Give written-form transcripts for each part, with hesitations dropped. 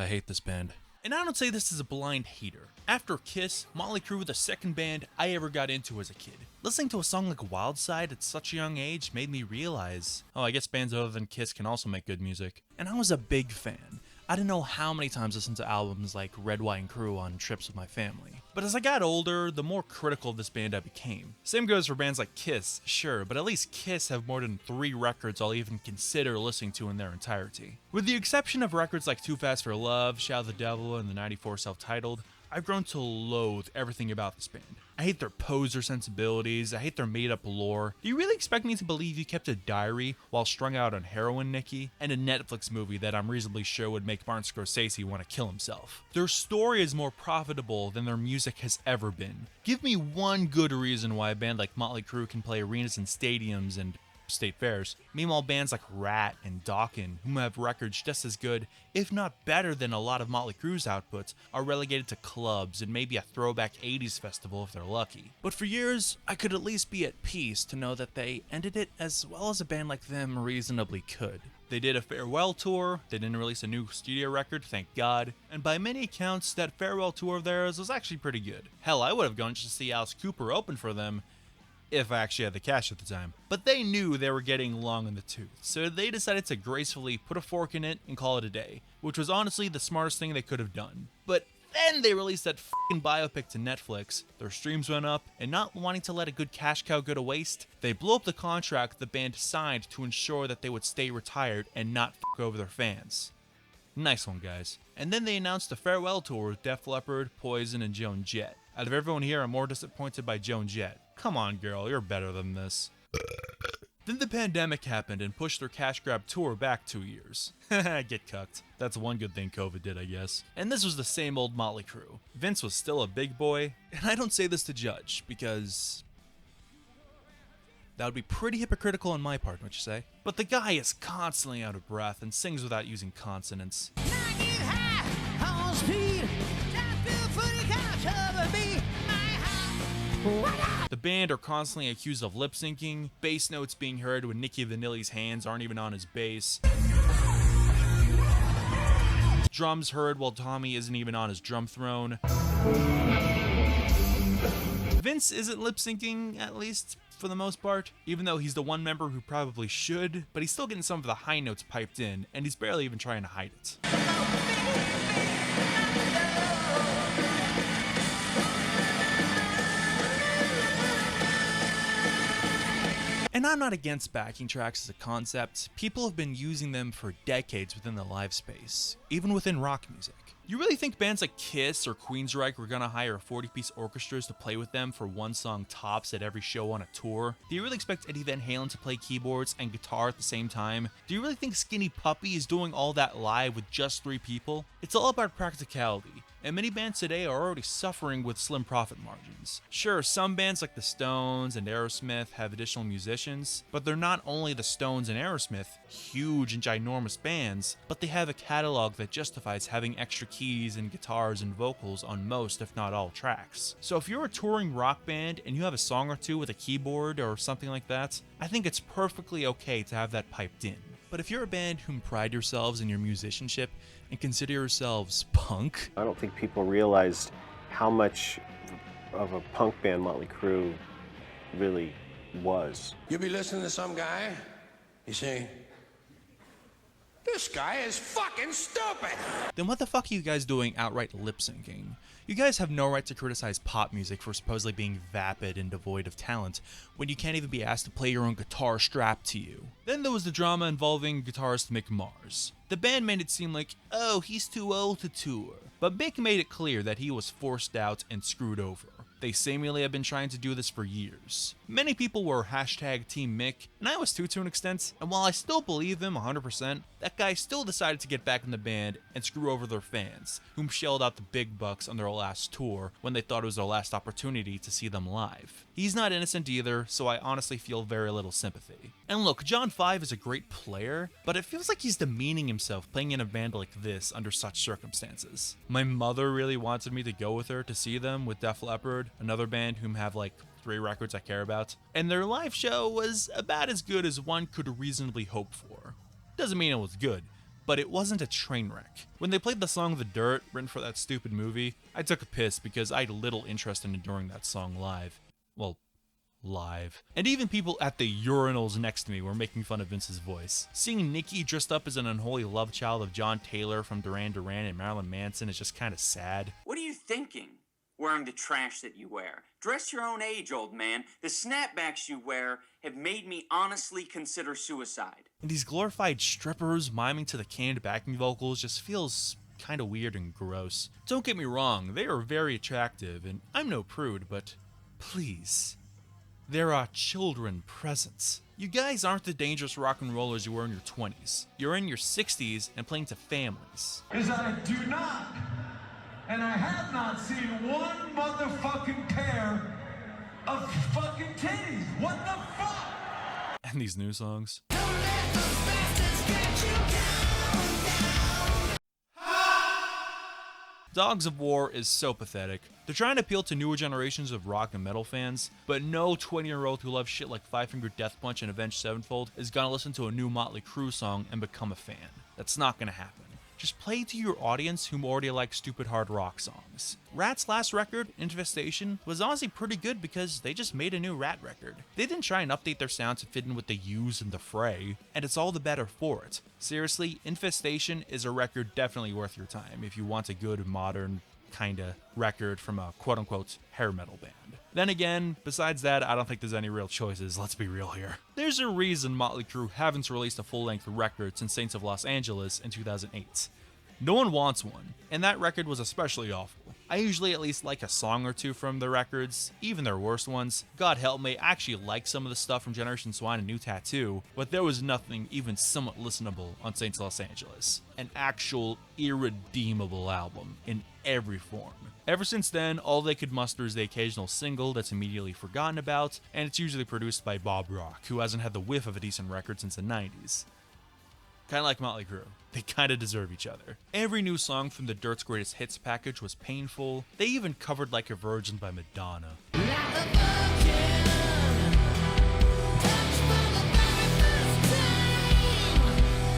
hate this band. And I don't say this as a blind hater. After Kiss, Mötley Crüe were the second band I ever got into as a kid. Listening to a song like Wild Side at such a young age made me realize, oh, I guess bands other than Kiss can also make good music. And I was a big fan. I didn't know how many times I listened to albums like Red, White, and Crüe on trips with my family. But as I got older, the more critical of this band I became. Same goes for bands like Kiss, sure, but at least Kiss have more than 3 records I'll even consider listening to in their entirety. With the exception of records like Too Fast for Love, Shout the Devil, and the '94 self-titled, I've grown to loathe everything about this band. I hate their poser sensibilities, I hate their made-up lore. Do you really expect me to believe you kept a diary while strung out on heroin, Nikki? And a Netflix movie that I'm reasonably sure would make Martin Scorsese want to kill himself. Their story is more profitable than their music has ever been. Give me one good reason why a band like Mötley Crüe can play arenas and stadiums and state fairs. Meanwhile, bands like Rat and Dokken, whom have records just as good, if not better than a lot of Mötley Crüe's outputs, are relegated to clubs and maybe a throwback 80s festival if they're lucky. But for years, I could at least be at peace to know that they ended it as well as a band like them reasonably could. They did a farewell tour, they didn't release a new studio record, thank God, and by many accounts, that farewell tour of theirs was actually pretty good. Hell, I would have gone just to see Alice Cooper open for them, if I actually had the cash at the time. But they knew they were getting long in the tooth, so they decided to gracefully put a fork in it and call it a day, which was honestly the smartest thing they could have done. But then they released that f***ing biopic to Netflix, their streams went up, and not wanting to let a good cash cow go to waste, they blew up the contract the band signed to ensure that they would stay retired and not f*** over their fans. Nice one, guys. And then they announced a farewell tour with Def Leppard, Poison, and Joan Jett. Out of everyone here, I'm more disappointed by Joan Jett. Come on, girl, you're better than this. Then the pandemic happened and pushed their cash grab tour back 2 years. Get cucked. That's one good thing COVID did, I guess. And this was the same old Mötley Crüe. Vince was still a big boy, and I don't say this to judge, because that would be pretty hypocritical on my part, don't you say? But the guy is constantly out of breath and sings without using consonants. The band are constantly accused of lip syncing, bass notes being heard when Nikki Vanilli's hands aren't even on his bass, drums heard while Tommy isn't even on his drum throne. Vince isn't lip syncing, at least for the most part, even though he's the one member who probably should, but he's still getting some of the high notes piped in, and he's barely even trying to hide it. And I'm not against backing tracks as a concept. People have been using them for decades within the live space, even within rock music. You really think bands like Kiss or Queensryche were gonna hire 40-piece orchestras to play with them for one song tops at every show on a tour? Do you really expect Eddie Van Halen to play keyboards and guitar at the same time? Do you really think Skinny Puppy is doing all that live with just 3 people? It's all about practicality, and many bands today are already suffering with slim profit margins. Sure, some bands like the Stones and Aerosmith have additional musicians, but they're not only the Stones and Aerosmith, huge and ginormous bands, but they have a catalog that justifies having extra keys and guitars and vocals on most, if not all, tracks. So if you're a touring rock band and you have a song or two with a keyboard or something like that, I think it's perfectly okay to have that piped in. But if you're a band whom pride yourselves in your musicianship and consider yourselves punk, I don't think people realized how much of a punk band Mötley Crüe really was. You'll be listening to some guy, you say, this guy is fucking stupid! then what the fuck are you guys doing outright lip syncing? You guys have no right to criticize pop music for supposedly being vapid and devoid of talent, when you can't even be asked to play your own guitar strapped to you. Then there was the drama involving guitarist Mick Mars. The band made it seem like, oh, he's too old to tour. But Mick made it clear that he was forced out and screwed over. They seemingly have been trying to do this for years. Many people were hashtag Team Mick, and I was too to an extent, and while I still believe him 100%, that guy still decided to get back in the band and screw over their fans, whom shelled out the big bucks on their last tour when they thought it was their last opportunity to see them live. He's not innocent either, so I honestly feel very little sympathy. And look, John 5 is a great player, but it feels like he's demeaning himself playing in a band like this under such circumstances. My mother really wanted me to go with her to see them with Def Leppard, another band whom have like 3 records I care about, and their live show was about as good as one could reasonably hope for. Doesn't mean it was good, but it wasn't a train wreck. When they played the song The Dirt, written for that stupid movie, I took a piss because I had little interest in enduring that song live. Well, live. And even people at the urinals next to me were making fun of Vince's voice. Seeing Nikki dressed up as an unholy love child of John Taylor from Duran Duran and Marilyn Manson is just kind of sad. What are you thinking? Wearing the trash that you wear. Dress your own age, old man. The snapbacks you wear have made me honestly consider suicide. And these glorified strippers miming to the canned backing vocals just feels kind of weird and gross. Don't get me wrong, they are very attractive, and I'm no prude, but please, there are children present. You guys aren't the dangerous rock and rollers you were in your 20s. You're in your 60s and playing to families. Is I do not, and I have not seen one motherfucking pair of fucking titties. What the fuck? And these new songs. Dogs of War is so pathetic. They're trying to appeal to newer generations of rock and metal fans, but no 20-year-old who loves shit like Five Finger Death Punch and Avenged Sevenfold is gonna listen to a new Mötley Crüe song and become a fan. That's not gonna happen. Just play to your audience who already like stupid hard rock songs. Rat's last record, Infestation, was honestly pretty good because they just made a new Rat record. They didn't try and update their sound to fit in with the Used and the Fray, and it's all the better for it. Seriously, Infestation is a record definitely worth your time if you want a good, modern, kinda record from a quote-unquote hair metal band. Then again, besides that, I don't think there's any real choices, let's be real here. There's a reason Mötley Crüe haven't released a full-length record since Saints of Los Angeles in 2008. No one wants one, and that record was especially awful. I usually at least like a song or two from the records, even their worst ones. God help me, I actually like some of the stuff from Generation Swine and New Tattoo, but there was nothing even somewhat listenable on Saints of Los Angeles. An actual irredeemable album in every form. Ever since then, all they could muster is the occasional single that's immediately forgotten about, and it's usually produced by Bob Rock, who hasn't had the whiff of a decent record since the 90s. Kinda like Mötley Crüe. They kinda deserve each other. Every new song from the Dirt's Greatest Hits package was painful. They even covered Like a Virgin by Madonna.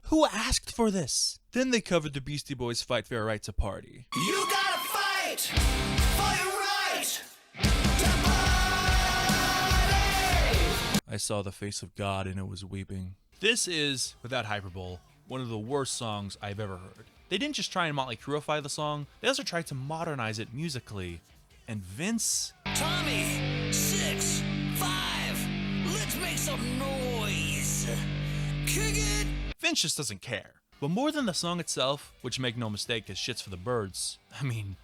Who asked for this? Then they covered the Beastie Boys' Fight for Your Right to Party. You gotta fight for your right to party. I saw the face of God and it was weeping. This is, without hyperbole, one of the worst songs I've ever heard. They didn't just try and Mötley Crüeify the song, they also tried to modernize it musically. And Vince... Tommy, Sixx, 5, let's make some noise. Kick it. Vince just doesn't care. But more than the song itself, which make no mistake is shits for the birds, I mean...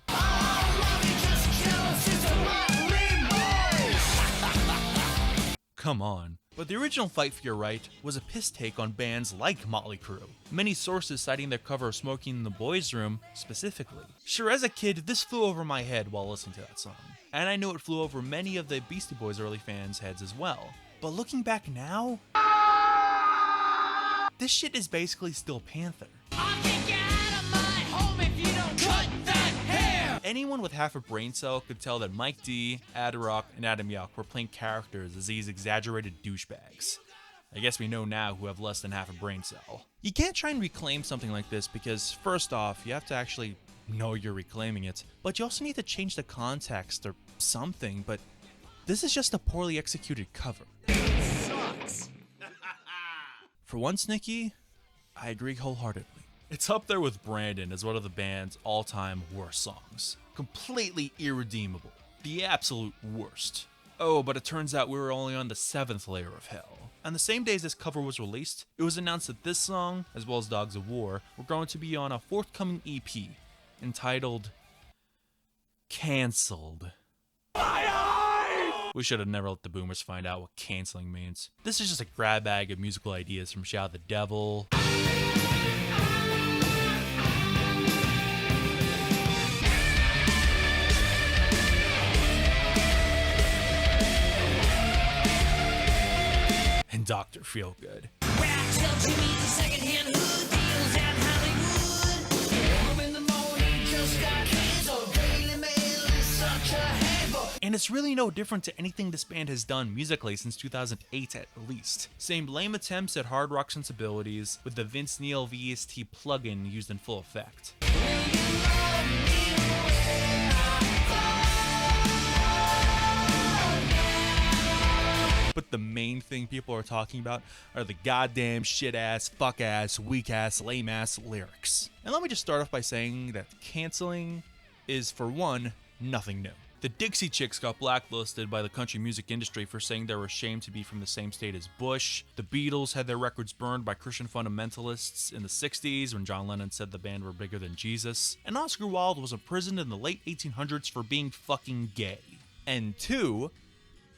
Come on. But the original Fight for Your Right was a piss take on bands like Mötley Crüe, many sources citing their cover of Smoking in the Boys' Room specifically. Sure, as a kid, this flew over my head while listening to that song, and I knew it flew over many of the Beastie Boys early fans' heads as well. But looking back now, this shit is basically still Panther. I'll kick you out of my home if you don't cut that hair. Anyone with half a brain cell could tell that Mike D, Adderrock, and Adam Yauch were playing characters as these exaggerated douchebags. I guess we know now who have less than half a brain cell. You can't try and reclaim something like this because, first off, you have to actually know you're reclaiming it, but you also need to change the context or something, but this is just a poorly executed cover. Sucks. For once, Nikki, I agree wholeheartedly. It's up there with Brandon as one of the band's all-time worst songs. Completely irredeemable. The absolute worst. Oh, but it turns out we were only on the 7th layer of hell. On the same day as this cover was released, it was announced that this song, as well as Dogs of War, were going to be on a forthcoming EP entitled Cancelled. We should have never let the boomers find out what canceling means. This is just a grab bag of musical ideas from Shout the Devil, and Dr. Feelgood. And it's really no different to anything this band has done musically since 2008 at least. Same lame attempts at hard rock sensibilities, with the Vince Neil VST plugin used in full effect. But the main thing people are talking about are the goddamn shit-ass, fuck-ass, weak-ass, lame-ass lyrics. And let me just start off by saying that canceling is, for one, nothing new. The Dixie Chicks got blacklisted by the country music industry for saying they were ashamed to be from the same state as Bush. The Beatles had their records burned by Christian fundamentalists in the 60s when John Lennon said the band were bigger than Jesus. And Oscar Wilde was imprisoned in the late 1800s for being fucking gay. And two,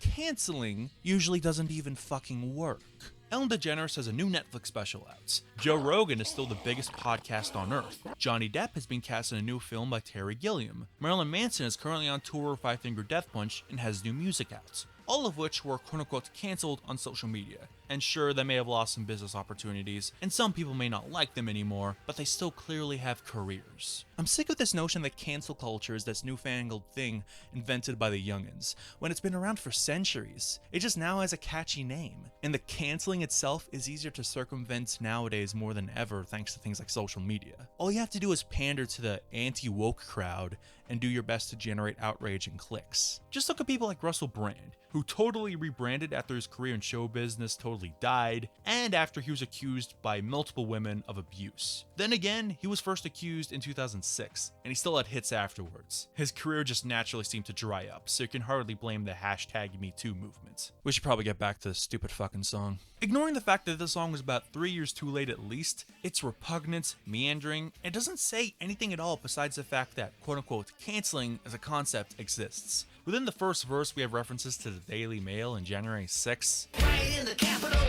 canceling usually doesn't even fucking work. Ellen DeGeneres has a new Netflix special out. Joe Rogan is still the biggest podcast on earth. Johnny Depp has been cast in a new film by Terry Gilliam. Marilyn Manson is currently on tour with Five Finger Death Punch and has new music out. All of which were quote-unquote cancelled on social media. And sure, they may have lost some business opportunities, and some people may not like them anymore, but they still clearly have careers. I'm sick of this notion that cancel culture is this newfangled thing invented by the youngins, when it's been around for centuries. It just now has a catchy name. And the canceling itself is easier to circumvent nowadays more than ever thanks to things like social media. All you have to do is pander to the anti-woke crowd and do your best to generate outrage and clicks. Just look at people like Russell Brand, who totally rebranded after his career in show business totally died, and after he was accused by multiple women of abuse. Then again, he was first accused in 2006, and he still had hits afterwards. His career just naturally seemed to dry up, so you can hardly blame the #MeToo movement. We should probably get back to this stupid fucking song. Ignoring the fact that this song was about 3 years too late at least, it's repugnant, meandering, and doesn't say anything at all besides the fact that quote-unquote canceling as a concept exists. Within the first verse, we have references to the Daily Mail and January 6th. Right in the capital,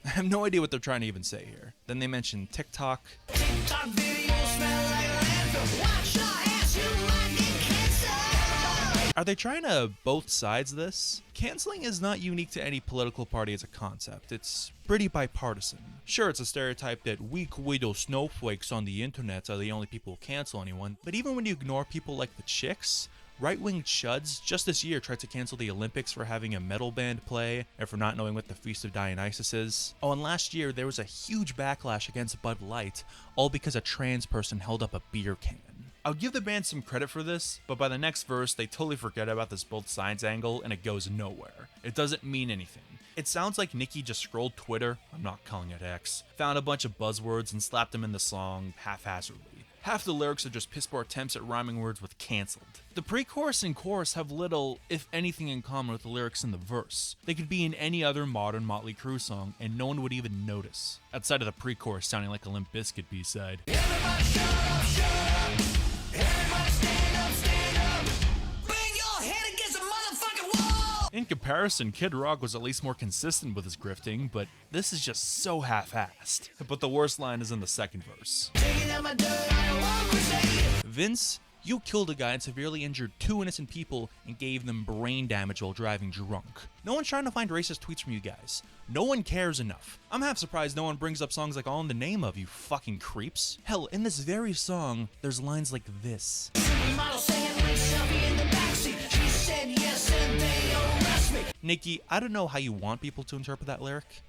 I have no idea what they're trying to even say here. Then they mention TikTok. TikTok videos smell like landfill. Watch your ass, you might get canceled. Are they trying to both sides this? Canceling is not unique to any political party as a concept. It's pretty bipartisan. Sure, it's a stereotype that weak widow snowflakes on the internet are the only people who cancel anyone, but even when you ignore people like the Chicks, right-wing chuds just this year tried to cancel the Olympics for having a metal band play and for not knowing what the Feast of Dionysus is. Oh, and last year there was a huge backlash against Bud Light, all because a trans person held up a beer can. I'll give the band some credit for this, but by the next verse they totally forget about this both sides angle and it goes nowhere. It doesn't mean anything. It sounds like Nikki just scrolled Twitter, I'm not calling it X, found a bunch of buzzwords and slapped them in the song haphazardly. Half the lyrics are just piss-poor attempts at rhyming words with cancelled. The pre-chorus and chorus have little, if anything, in common with the lyrics in the verse. They could be in any other modern Mötley Crüe song, and no one would even notice. Outside of the pre-chorus sounding like a Limp Bizkit B-side. Everybody shut up, shut up. Everybody stand up, stand up. Bang your head against a motherfucking wall! In comparison, Kid Rock was at least more consistent with his grifting, but this is just so half-assed. But the worst line is in the second verse. Vince, you killed a guy and severely injured 2 innocent people and gave them brain damage while driving drunk. No one's trying to find racist tweets from you guys. No one cares enough. I'm half surprised no one brings up songs like All in the Name of, you fucking creeps. Hell, in this very song, there's lines like this. Nikki, I don't know how you want people to interpret that lyric,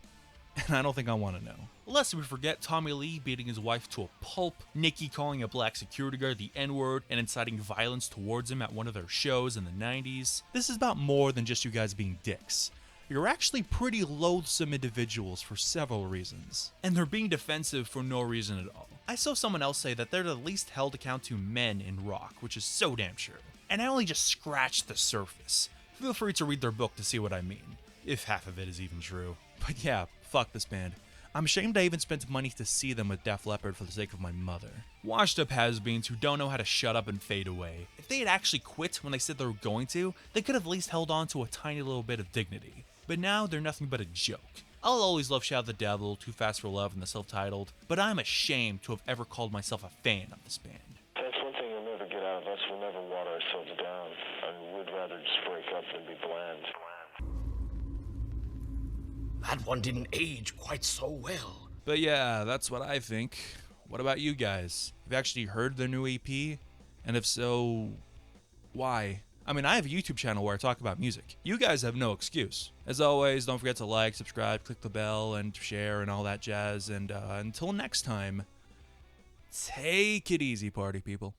and I don't think I want to know. Lest we forget Tommy Lee beating his wife to a pulp, Nikki calling a black security guard the N-word and inciting violence towards him at one of their shows in the 90s. This is about more than just you guys being dicks. You're actually pretty loathsome individuals for several reasons, and they're being defensive for no reason at all. I saw someone else say that they're the least held account to men in rock, which is so damn true. And I only just scratched the surface. Feel free to read their book to see what I mean, if half of it is even true. But yeah, fuck this band. I'm ashamed I even spent money to see them with Def Leppard for the sake of my mother. Washed up has-beens who don't know how to shut up and fade away. If they had actually quit when they said they were going to, they could have at least held on to a tiny little bit of dignity. But now they're nothing but a joke. I'll always love Shout at the Devil, Too Fast for Love, and the self-titled, but I'm ashamed to have ever called myself a fan of this band. That's one thing you'll never get out of us. We'll never water ourselves down. I mean, we'd rather just break up than be bland. That one didn't age quite so well. But yeah, that's what I think. What about you guys? Have you actually heard their new EP? And if so, why? I mean, I have a YouTube channel where I talk about music. You guys have no excuse. As always, don't forget to like, subscribe, click the bell, and share, and all that jazz. And until next time, take it easy, party people.